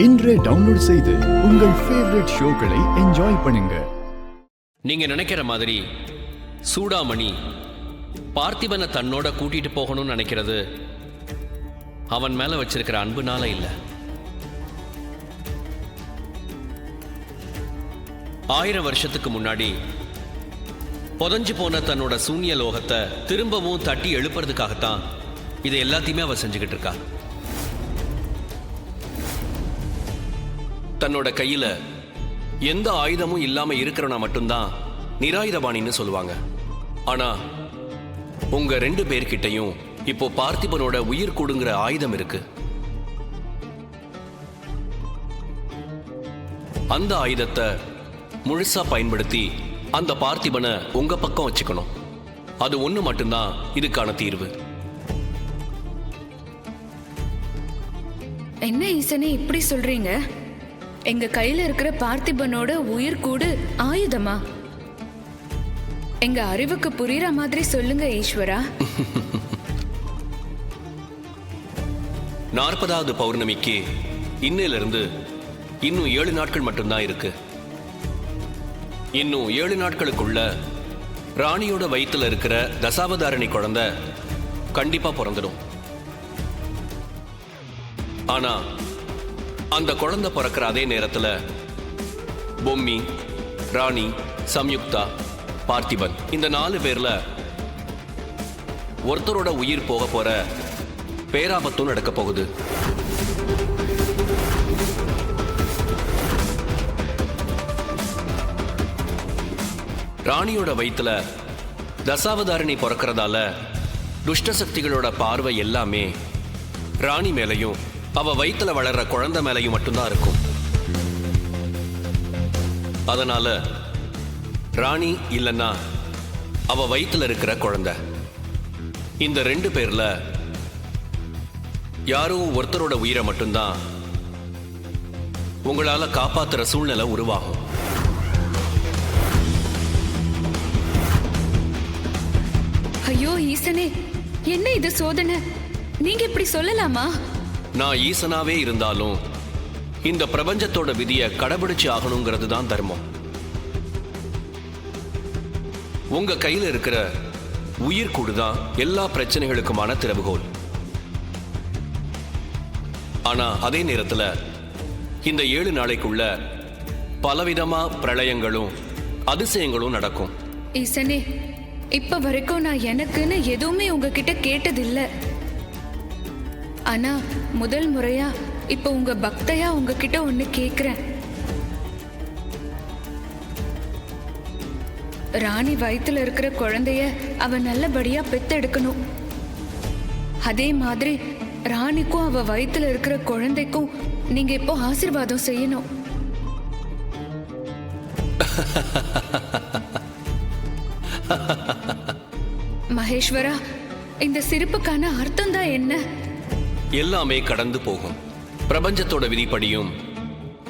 இன்றே டவுன்லோட் செய்து உங்கள் ஃபேவரட் ஷோக்களை என்ஜாய் பண்ணுங்க. நீங்க நினைக்கிற மாதிரி சூடாமணி பார்த்திபனை தன்னோட கூட்டிட்டு போகணும்னு நினைக்கிறது அவன் மேல வச்சிருக்கிற அன்புனால இல்ல. 1000 வருஷத்துக்கு முன்னாடி புதஞ்சு போன தன்னோட சூன்ய லோகத்தை திரும்பவும் தட்டி எழுப்புறதுக்காகத்தான் இதை எல்லாத்தையுமே அவ செஞ்சுக்கிட்டு இருக்கா. தன்னோட கையில எந்த ஆயுதமும் இல்லாம இருக்கிறவனா மட்டும்தான் நிராயுதபாணின்னு சொல்லுவாங்க. ஆனா உங்க 2 பேர்கிட்டையும் இப்போ பார்த்திபனோட உயிர் கொடுங்கிற ஆயுதம் இருக்கு. அந்த ஆயுதத்தை முழுசா பயன்படுத்தி அந்த பார்த்திபனை உங்க பக்கம் வச்சுக்கணும். அது ஒண்ணு மட்டும்தான் இதுக்கான தீர்வு. என்ன ஈசனே இப்படி சொல்றீங்க? எங்க கையில இருக்கிற பார்த்திபனோட உயிர் கூடு ஆயுதமா? எங்க அறிவுக்கு புரியுற மாதிரி சொல்லுங்க ஈஸ்வரா. 40வது பௌர்ணமிக்கு இன்னிலிருந்து இன்னும் 7 நாட்கள் மட்டும்தான் இருக்கு. இன்னும் 7 நாட்களுக்குள்ள ராணியோட வயிற்றுல இருக்கிற தசாவதாரணி குழந்தை கண்டிப்பா பிறந்துடும். ஆனா அந்த குழந்தை பிறக்கிற அதே நேரத்துல பொம்மி, ராணி, சம்யுக்தா, பார்த்திபன் இந்த 4 பேர்ல ஒருத்தரோட உயிர் போக போற பேராபத்தும் நடக்க போகுது. ராணியோட வயிற்றுல தசாவதாரணி பிறக்கிறதால துஷ்ட சக்திகளோட பார்வை எல்லாமே ராணி மேலையும் அவ வயிற்றுல வளர்ற குழந்தை மேலையும் மட்டும்தான் இருக்கும். அதனால ராணி இல்லைன்னா அவ வயிற்றுல இருக்கிற குழந்தை, இந்த 2 பேர்ல யாரோ ஒருத்தரோட உயிரை மட்டும்தான் உங்களால காப்பாத்துற சூழ்நிலை உருவாகும். ஐயோ ஈசனே, என்ன இது சோதனை? நீங்க இப்படி சொல்லலாமா? நான் ஈசனாவே இருந்தாலும் இந்த பிரபஞ்சத்தோட விதியை கடைபிடிச்சு ஆகணுங்கிறது தான் தர்மம். உங்க கையில இருக்கிற உயிர் கூடுதான் எல்லா பிரச்சனைகளுக்குமான திறவுகோல். ஆனா அதே நேரத்துல இந்த 7 நாளைக்குள்ள பலவிதமா பிரளயங்களும் அதிசயங்களும் நடக்கும். ஈசனே, இப்ப வரைக்கும் நான் எனக்குன்னு எதுவுமே உங்ககிட்ட கேட்டதில்லை. ஆனா முதல் முறையா இப்ப உங்க பக்தையா உங்ககிட்ட ஒண்ணு கேக்குறேன். ராணி வயித்துல இருக்கிற குழந்தைய அவ நல்லபடியா பெத்தெடுக்கணும். அதே மாதிரி ராணிக்கும் அவ வயித்துல இருக்கிற குழந்தைக்கும் நீங்க இப்போ ஆசீர்வாதம் செய்யணும். மகேஸ்வரா, இந்த சிரிப்புக்கான அர்த்தம் தான் என்ன? எல்லாமே கடந்து போகும். பிரபஞ்சத்தோட விதிப்படியும்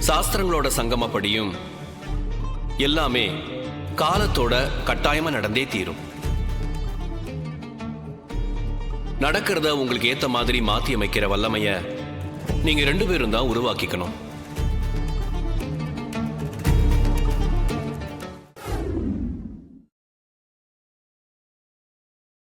சாஸ்திரங்களோட சங்கமப்படியும் எல்லாமே காலத்தோட கட்டாயமா நடந்தே தீரும். நடக்கிறத உங்களுக்கு ஏத்த மாதிரி மாத்தி அமைக்கிற வல்லமைய நீங்க 2 பேரும் தான் உருவாக்கிக்கணும்.